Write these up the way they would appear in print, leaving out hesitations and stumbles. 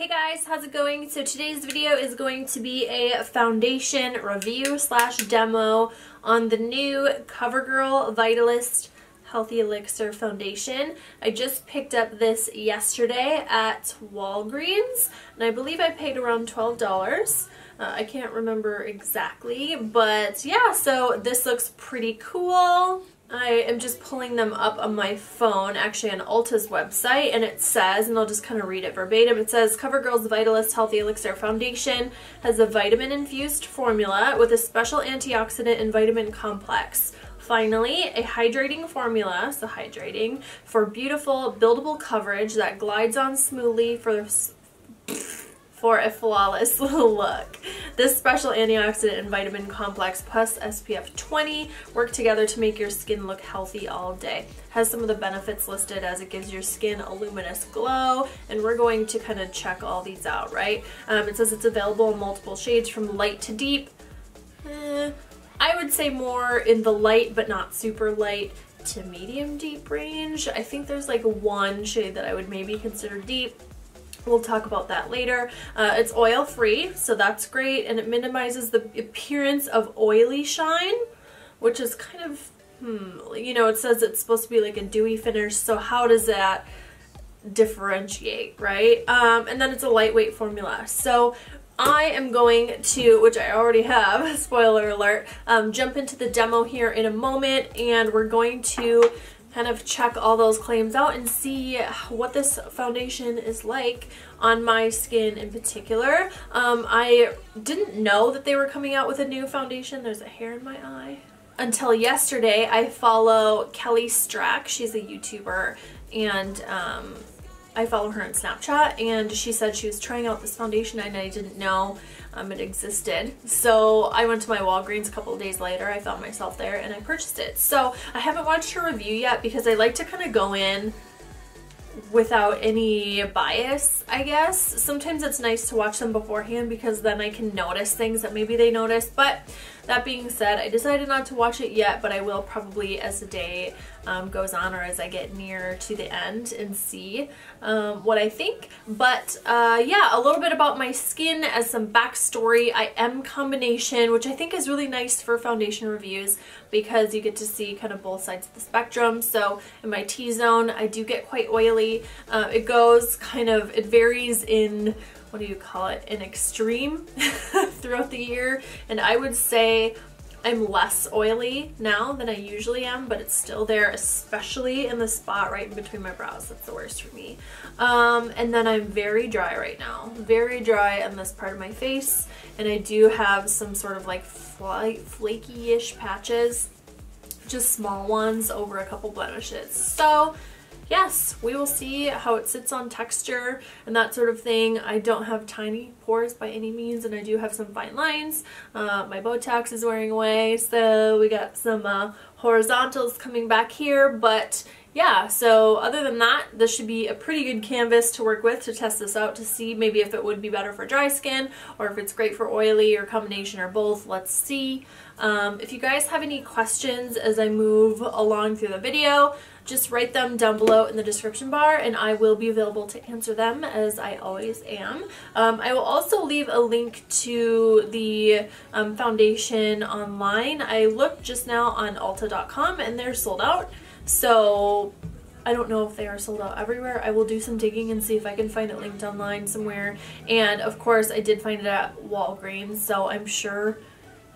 Hey guys, how's it going? So today's video is going to be a foundation review slash demo on the new Covergirl Vitalist Healthy Elixir foundation. I just picked up this yesterday at Walgreens and I believe I paid around $12. I can't remember exactly, but yeah, so this looks pretty cool. I am just pulling them up on my phone, actually on Ulta's website, and it says, and I'll just kind of read it verbatim, it says, Covergirl's Vitalist Healthy Elixir Foundation has a vitamin-infused formula with a special antioxidant and vitamin complex. Finally, a hydrating formula, so hydrating, for beautiful, buildable coverage that glides on smoothly for a flawless look. This special antioxidant and vitamin complex plus SPF 20 work together to make your skin look healthy all day. Has some of the benefits listed as it gives your skin a luminous glow, and we're going to kind of check all these out, right? It says it's available in multiple shades from light to deep. I would say more in the light but not super light to medium deep range. I think there's like one shade that I would maybe consider deep. We'll talk about that later. It's oil free, so that's great, and it minimizes the appearance of oily shine, which is kind of, you know, it says it's supposed to be like a dewy finish, so how does that differentiate, right? And then it's a lightweight formula. So I am going to, which I already have, spoiler alert, jump into the demo here in a moment, and we're going to kind of check all those claims out and see what this foundation is like on my skin in particular. I didn't know that they were coming out with a new foundation. There's a hair in my eye. Until yesterday, I follow Kelly Strack. She's a YouTuber, and I follow her on Snapchat, and she said she was trying out this foundation and I didn't know it existed. So I went to my Walgreens a couple of days later. I found myself there and I purchased it. So I haven't watched her review yet because I like to kind of go in without any bias, I guess. Sometimes it's nice to watch them beforehand because then I can notice things that maybe they noticed. But that being said, I decided not to watch it yet, but I will probably as the day goes on or as I get near to the end and see what I think. But yeah, a little bit about my skin as some backstory. I am combination, which I think is really nice for foundation reviews because you get to see kind of both sides of the spectrum. So in my T-zone, I do get quite oily. It goes kind of, it varies in, what do you call it, an extreme throughout the year, and I would say I'm less oily now than I usually am, but it's still there, especially in the spot right in between my brows. That's the worst for me. And then I'm very dry right now, very dry on this part of my face, and I do have some sort of like flaky-ish patches, just small ones over a couple blemishes. So yes, we will see how it sits on texture and that sort of thing. I don't have tiny pores by any means, and I do have some fine lines. My Botox is wearing away, so we got some horizontals coming back here, but yeah, so other than that, this should be a pretty good canvas to work with to test this out to see maybe if it would be better for dry skin or if it's great for oily or combination or both. Let's see. If you guys have any questions as I move along through the video, just write them down below in the description bar and I will be available to answer them as I always am. I will also leave a link to the foundation online. I looked just now on Ulta.com and they're sold out. So I don't know if they are sold out everywhere. I will do some digging and see if I can find it linked online somewhere. And of course I did find it at Walgreens, so I'm sure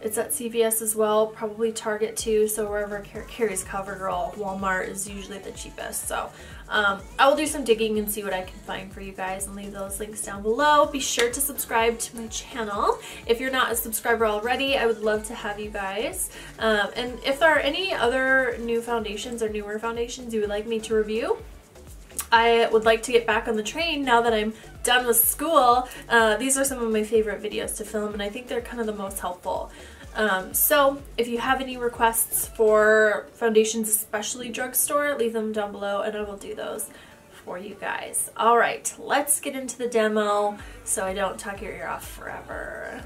it's at CVS as well, probably Target too, so wherever carries Covergirl, Walmart is usually the cheapest. So I will do some digging and see what I can find for you guys and leave those links down below. Be sure to subscribe to my channel. If you're not a subscriber already, I would love to have you guys. And if there are any other new foundations or newer foundations you would like me to review, I would like to get back on the train now that I'm done with school. These are some of my favorite videos to film, and I think they're kind of the most helpful. So if you have any requests for foundations, especially drugstore, leave them down below and I will do those for you guys. All right, let's get into the demo so I don't talk your ear off forever.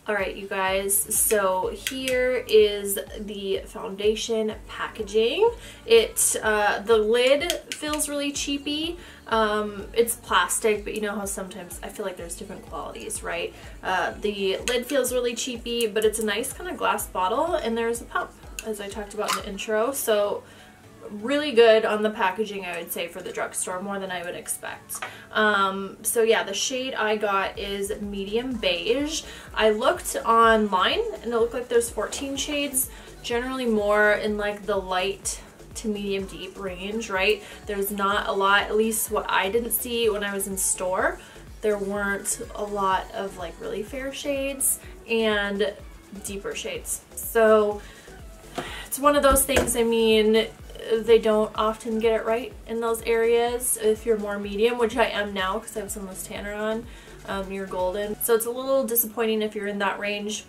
Alright, you guys, so here is the foundation packaging. The lid feels really cheapy. It's plastic, but you know how sometimes I feel like there's different qualities, right? The lid feels really cheapy, but it's a nice kind of glass bottle, and there's a pump, as I talked about in the intro. So really good on the packaging, I would say, for the drugstore, more than I would expect. So yeah, the shade I got is medium beige. I looked online and it looked like there's 14 shades, generally more in like the light to medium deep range, right? There's not a lot, at least what I didn't see when I was in store. There weren't a lot of like really fair shades and deeper shades. So it's one of those things, I mean, they don't often get it right in those areas. If you're more medium, which I am now because I have some of this tanner on, you're golden. So it's a little disappointing if you're in that range.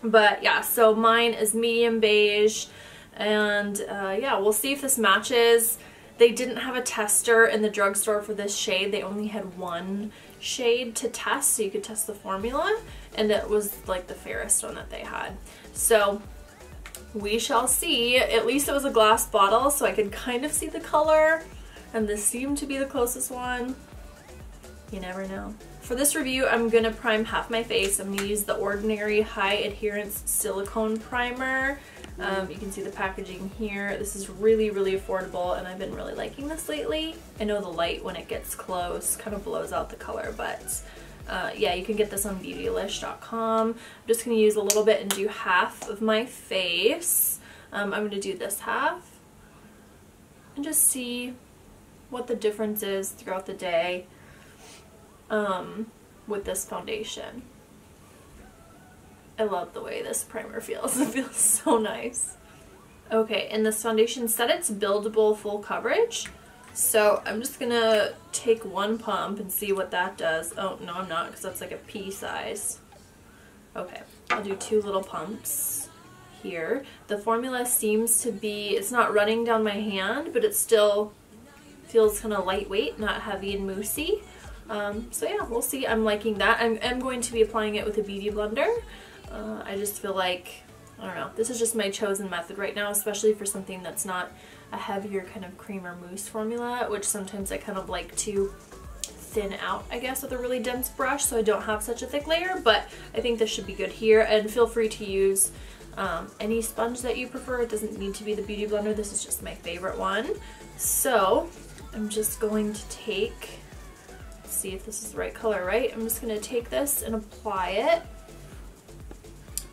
But yeah, so mine is medium beige, and yeah, we'll see if this matches. They didn't have a tester in the drugstore for this shade. They only had one shade to test, so you could test the formula, and it was like the fairest one that they had. So we shall see. At least it was a glass bottle, so I could kind of see the color, and this seemed to be the closest one. You never know. For this review, I'm gonna prime half my face. I'm gonna use the Ordinary High Adherence Silicone Primer. You can see the packaging here. This is really, really affordable, and I've been really liking this lately. I know the light, when it gets close, kind of blows out the color, but yeah, you can get this on beautylish.com. I'm just going to use a little bit and do half of my face. I'm going to do this half and just see what the difference is throughout the day with this foundation. I love the way this primer feels. It feels so nice. Okay, and this foundation said it's buildable full coverage. So I'm just gonna take one pump and see what that does. Oh, no, I'm not, because that's like a pea size. Okay, I'll do 2 little pumps here. The formula seems to be, it's not running down my hand, but it still feels kind of lightweight, not heavy and moussey. So yeah, we'll see. I'm liking that. I'm going to be applying it with a beauty blender. I just feel like, I don't know, this is just my chosen method right now, especially for something that's not a heavier kind of cream or mousse formula, which sometimes I kind of like to thin out, I guess, with a really dense brush so I don't have such a thick layer, but I think this should be good here. And feel free to use any sponge that you prefer. It doesn't need to be the beauty blender. This is just my favorite one. So I'm just going to take, let's see if this is the right color, right? I'm just going to take this and apply it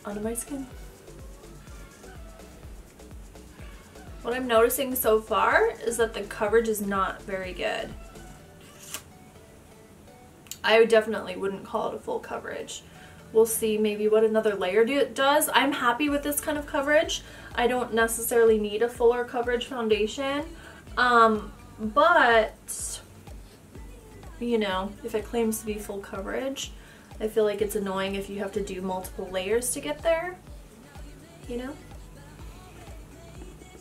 onto my skin. What I'm noticing so far is that the coverage is not very good. I definitely wouldn't call it a full coverage. We'll see maybe what another layer does. I'm happy with this kind of coverage. I don't necessarily need a fuller coverage foundation. But, you know, if it claims to be full coverage, I feel like it's annoying if you have to do multiple layers to get there, you know?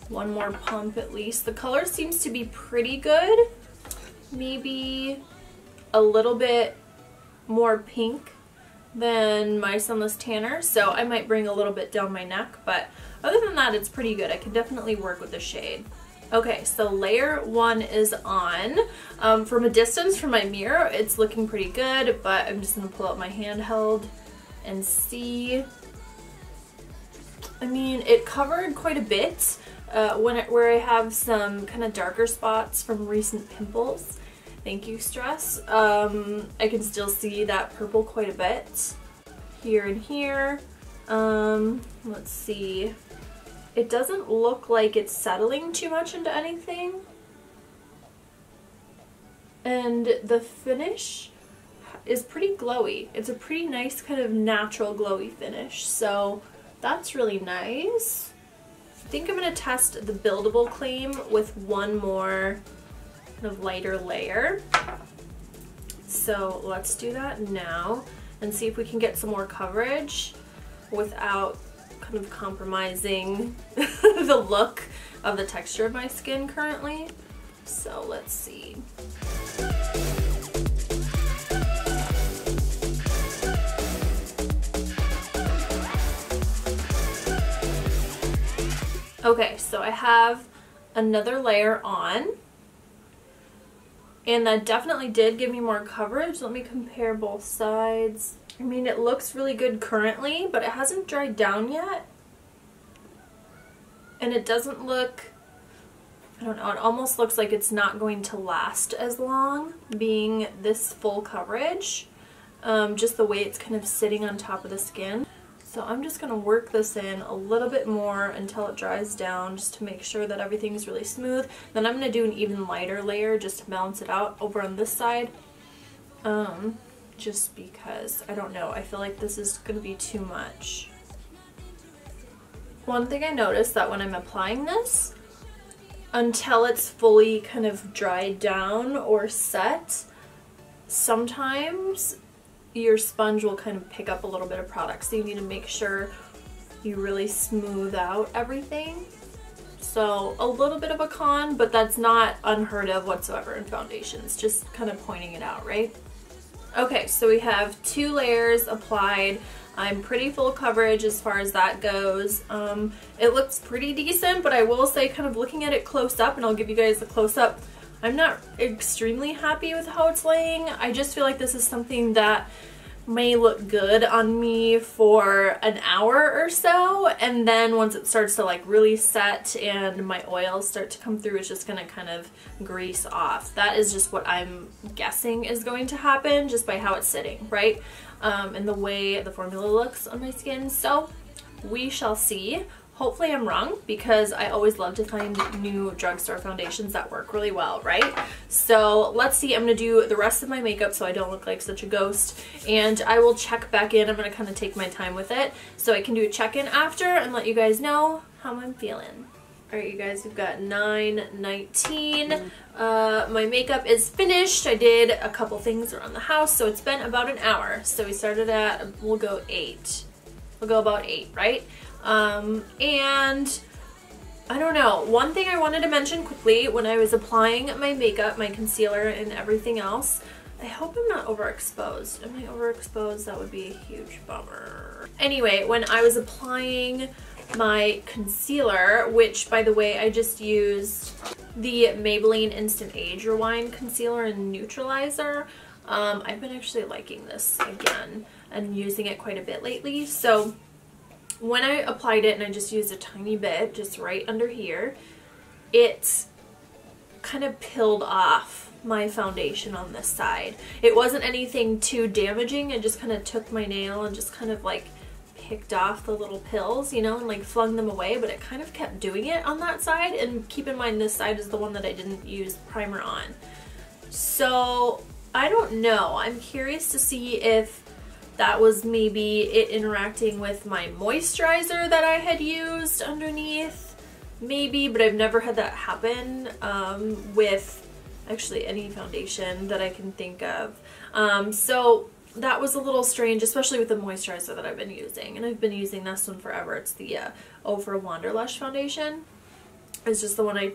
One more pump at least. The color seems to be pretty good. Maybe a little bit more pink than my Sunless Tanner, so I might bring a little bit down my neck, but other than that, it's pretty good. I can definitely work with the shade. Okay, so layer 1 is on. From a distance from my mirror, it's looking pretty good, but I'm just gonna pull out my handheld and see. I mean, it covered quite a bit. Where I have some kind of darker spots from recent pimples. Thank you, stress. I can still see that purple quite a bit here and here. Let's see. It doesn't look like it's settling too much into anything. And the finish is pretty glowy. It's a pretty nice kind of natural glowy finish. So that's really nice. I think I'm going to test the Buildable Claim with one more kind of lighter layer. So let's do that now and see if we can get some more coverage without kind of compromising the look of the texture of my skin currently. So let's see. Okay, so I have another layer on, and that definitely did give me more coverage. Let me compare both sides. I mean, it looks really good currently, but it hasn't dried down yet. And it doesn't look, I don't know, it almost looks like it's not going to last as long being this full coverage. Just the way it's kind of sitting on top of the skin. So I'm just going to work this in a little bit more until it dries down, just to make sure that everything's really smooth. Then I'm going to do an even lighter layer just to balance it out over on this side. Just because, I don't know, I feel like this is going to be too much. One thing I noticed that when I'm applying this, until it's fully kind of dried down or set, sometimes your sponge will kind of pick up a little bit of product, so you need to make sure you really smooth out everything. So a little bit of a con, but that's not unheard of whatsoever in foundations, just kind of pointing it out, right? Okay, so we have 2 layers applied. I'm pretty full coverage as far as that goes. It looks pretty decent, but I will say, kind of looking at it close up, and I'll give you guys a close up, I'm not extremely happy with how it's laying. I just feel like this is something that may look good on me for an hour or so, and then once it starts to like really set and my oils start to come through, it's just gonna kind of grease off. That is just what I'm guessing is going to happen just by how it's sitting, right? And the way the formula looks on my skin. So we shall see. Hopefully I'm wrong, because I always love to find new drugstore foundations that work really well, right? So let's see. I'm going to do the rest of my makeup so I don't look like such a ghost, and I will check back in. I'm going to kind of take my time with it so I can do a check-in after and let you guys know how I'm feeling. Alright, you guys, we've got 9:19. My makeup is finished. I did a couple things around the house, so it's been about an hour. So we started at, we'll go 8. We'll go about 8, right? And I don't know, one thing I wanted to mention quickly when I was applying my makeup, my concealer and everything else, I hope I'm not overexposed. Am I overexposed? That would be a huge bummer. Anyway, when I was applying my concealer, which by the way, I just used the Maybelline Instant Age Rewind Concealer and Neutralizer. I've been actually liking this again and using it quite a bit lately. So when I applied it, and I just used a tiny bit just right under here, it kind of peeled off my foundation on this side. It wasn't anything too damaging. I just kind of took my nail and just kind of like picked off the little pills, you know, and like flung them away, but it kind of kept doing it on that side. And keep in mind, this side is the one that I didn't use primer on. So I don't know. I'm curious to see if that was maybe it interacting with my moisturizer that I had used underneath, maybe, but I've never had that happen with actually any foundation that I can think of. So that was a little strange, especially with the moisturizer that I've been using, and I've been using this one forever. It's the Ofra Wanderlush foundation. It's just the one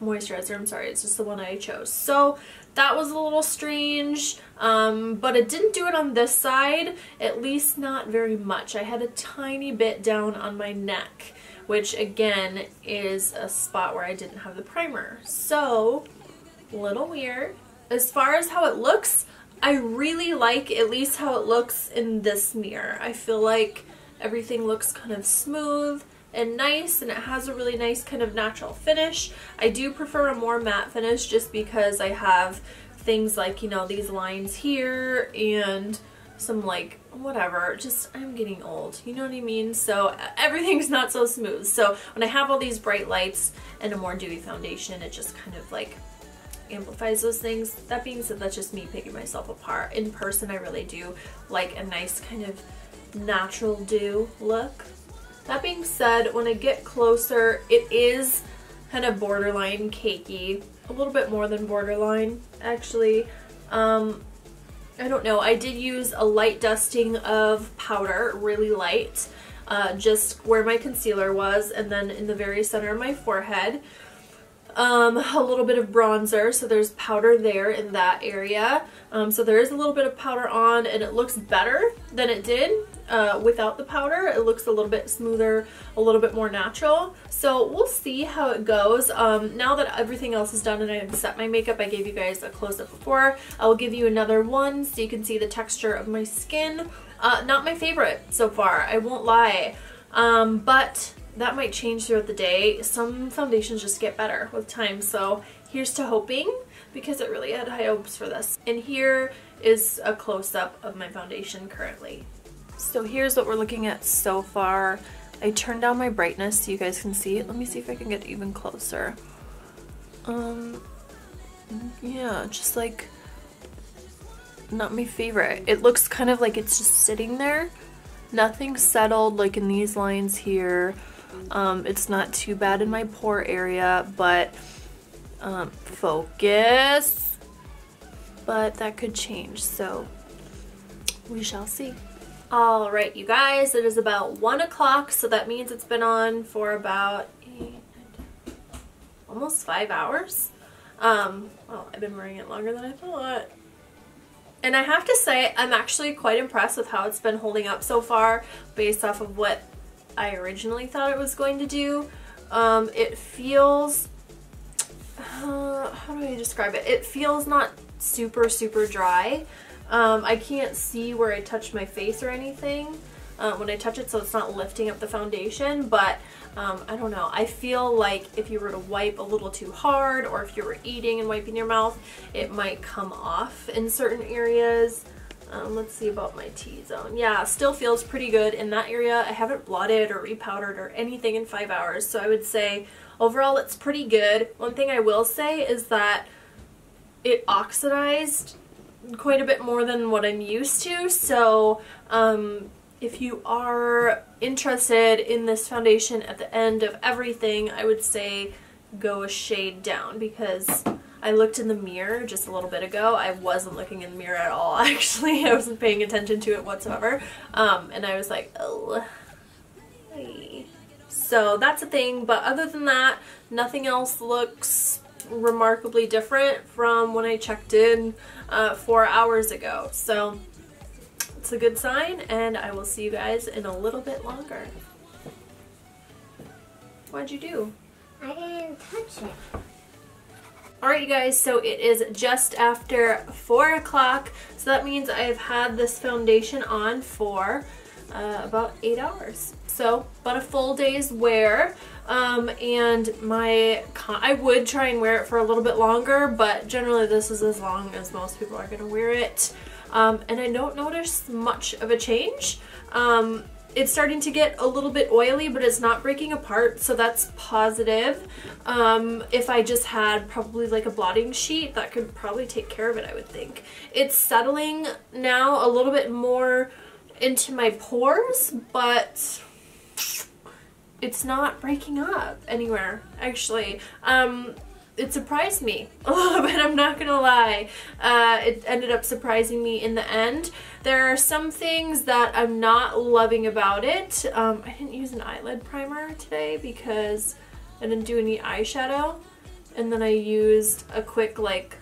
moisturizer, I'm sorry, it's just the one I chose. So that was a little strange, but it didn't do it on this side, at least not very much. I had a tiny bit down on my neck, which again is a spot where I didn't have the primer. So, a little weird. As far as how it looks, I really like at least how it looks in this mirror. I feel like everything looks kind of smooth and nice, and it has a really nice kind of natural finish. I do prefer a more matte finish just because I have things like, you know, these lines here and some like whatever, just I'm getting old, you know what I mean? So everything's not so smooth. So when I have all these bright lights and a more dewy foundation, it just kind of like amplifies those things. That being said, that's just me picking myself apart. In person, I really do like a nice kind of natural dew look. That being said, when I get closer, it is kind of borderline cakey. A little bit more than borderline, actually. I don't know. I did use a light dusting of powder, really light, just where my concealer was, and then in the very center of my forehead. a little bit of bronzer, so there's powder there in that area. So there is a little bit of powder on, and it looks better than it did without the powder. It looks a little bit smoother, a little bit more natural. So we'll see how it goes. Now that everything else is done and I've set my makeup, I gave you guys a close-up before. I will give you another one so you can see the texture of my skin. Not my favorite so far, I won't lie. But that might change throughout the day. Some foundations just get better with time, so here's to hoping, because I really had high hopes for this. And here is a close-up of my foundation currently. So here's what we're looking at so far. I turned down my brightness so you guys can see it. Let me see if I can get even closer. Yeah, just like not my favorite. It looks kind of like it's just sitting there. Nothing settled like in these lines here. It's not too bad in my pore area, but focus. But that could change, so we shall see. Alright, you guys, it is about 1 o'clock, so that means it's been on for about almost 5 hours. Well, I've been wearing it longer than I thought. And I have to say, I'm actually quite impressed with how it's been holding up so far based off of what I originally thought it was going to do. It feels, how do I describe it? It feels not super dry. I can't see where I touch my face or anything when I touch it, so it's not lifting up the foundation, but I don't know. I feel like if you were to wipe a little too hard, or if you were eating and wiping your mouth, it might come off in certain areas. Let's see about my T-zone. Yeah, still feels pretty good in that area. I haven't blotted or repowdered or anything in 5 hours, so I would say overall it's pretty good. One thing I will say is that it oxidized quite a bit more than what I'm used to, so if you are interested in this foundation at the end of everything, I would say go a shade down, because I looked in the mirror just a little bit ago. I wasn't looking in the mirror at all, actually. I wasn't paying attention to it whatsoever, and I was like, oh. Hey. So that's a thing, but other than that, nothing else looks remarkably different from when I checked in 4 hours ago. So it's a good sign, and I will see you guys in a little bit longer. What'd you do? I didn't touch it. Alright, you guys, so it is just after 4 o'clock, so that means I've had this foundation on for about 8 hours. So about a full day's wear, and I would try and wear it for a little bit longer, but generally this is as long as most people are going to wear it. And I don't notice much of a change. It's starting to get a little bit oily, but it's not breaking apart, so that's positive. If I just had probably like a blotting sheet, that could probably take care of it, I would think. It's settling now a little bit more into my pores, but it's not breaking up anywhere, actually. It surprised me a little bit, I'm not gonna lie. It ended up surprising me in the end. There are some things that I'm not loving about it. I didn't use an eyelid primer today because I didn't do any eyeshadow. And then I used a quick like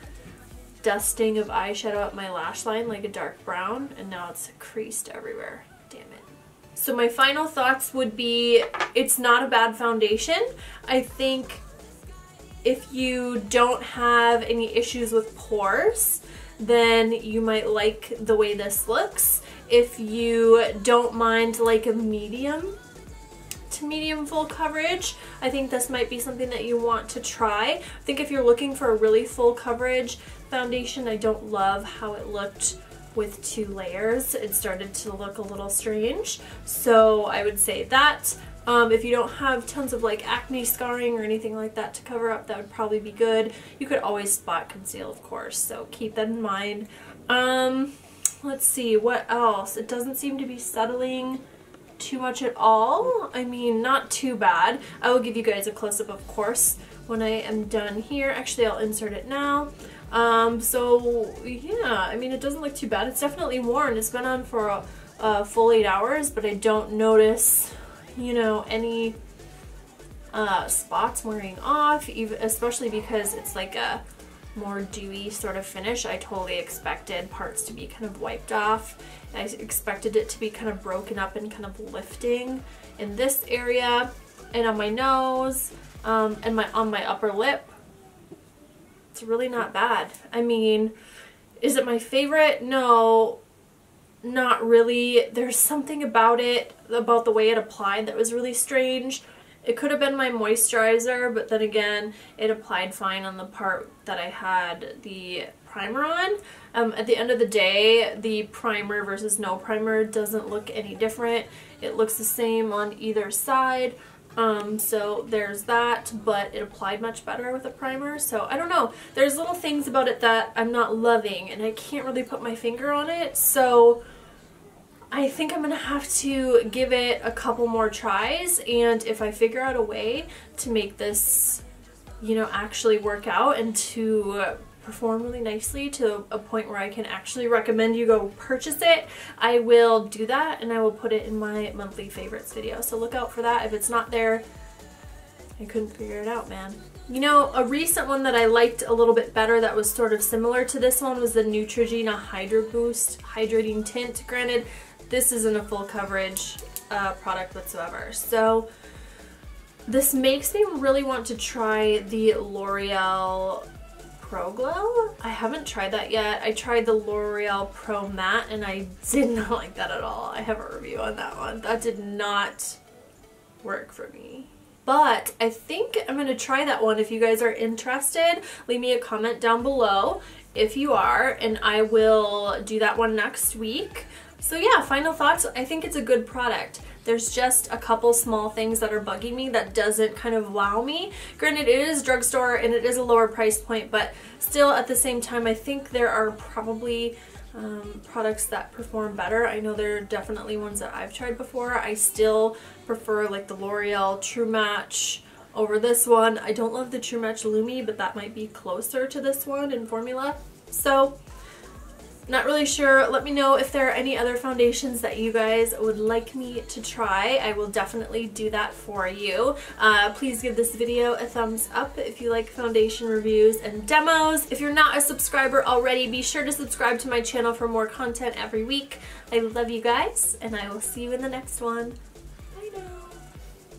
dusting of eyeshadow at my lash line, like a dark brown, and now it's creased everywhere. Damn it. So my final thoughts would be, it's not a bad foundation. I think if you don't have any issues with pores, then you might like the way this looks. If you don't mind like a medium to medium full coverage, I think this might be something that you want to try. I think if you're looking for a really full coverage foundation, I don't love how it looked with 2 layers. It started to look a little strange, so I would say that. If you don't have tons of like acne scarring or anything like that to cover up, that would probably be good. You could always spot conceal, of course, so keep that in mind. Let's see, what else? It doesn't seem to be settling too much at all. I mean, not too bad. I will give you guys a close-up, of course, when I am done here. Actually, I'll insert it now. So yeah, I mean, it doesn't look too bad. It's definitely worn. It's been on for a full 8 hours, but I don't notice, you know, any spots wearing off, especially because it's like a more dewy sort of finish. I totally expected parts to be kind of wiped off. I expected it to be kind of broken up and kind of lifting in this area and on my nose and on my upper lip. It's really not bad. I mean, is it my favorite? No, not really. There's something about it, about the way it applied, that was really strange. It could have been my moisturizer, but then again, it applied fine on the part that I had the primer on. At the end of the day, the primer versus no primer doesn't look any different. It looks the same on either side. So there's that, but it applied much better with a primer. So I don't know. There's little things about it that I'm not loving, and I can't really put my finger on it. So I think I'm going to have to give it a couple more tries, and if I figure out a way to make this, you know, actually work out and to perform really nicely to a point where I can actually recommend you go purchase it, I will do that, and I will put it in my monthly favorites video. So look out for that. If it's not there, I couldn't figure it out, man. You know, a recent one that I liked a little bit better that was sort of similar to this one was the Neutrogena Hydro Boost Hydrating Tint. Granted, this isn't a full coverage product whatsoever. So this makes me really want to try the L'Oreal Pro Glow. I haven't tried that yet. I tried the L'Oreal Pro Matte and I did not like that at all. I have a review on that one. That did not work for me. But I think I'm going to try that one. If you guys are interested, leave me a comment down below if you are, and I will do that one next week. So yeah, final thoughts. I think it's a good product. There's just a couple small things that are bugging me that doesn't kind of wow me. Granted, it is drugstore and it is a lower price point, but still at the same time, I think there are probably products that perform better. I know there are definitely ones that I've tried before. I still prefer like the L'Oreal True Match over this one. I don't love the True Match Lumi, but that might be closer to this one in formula. So not really sure. Let me know if there are any other foundations that you guys would like me to try. I will definitely do that for you. Please give this video a thumbs up if you like foundation reviews and demos. If you're not a subscriber already, be sure to subscribe to my channel for more content every week. I love you guys, and I will see you in the next one.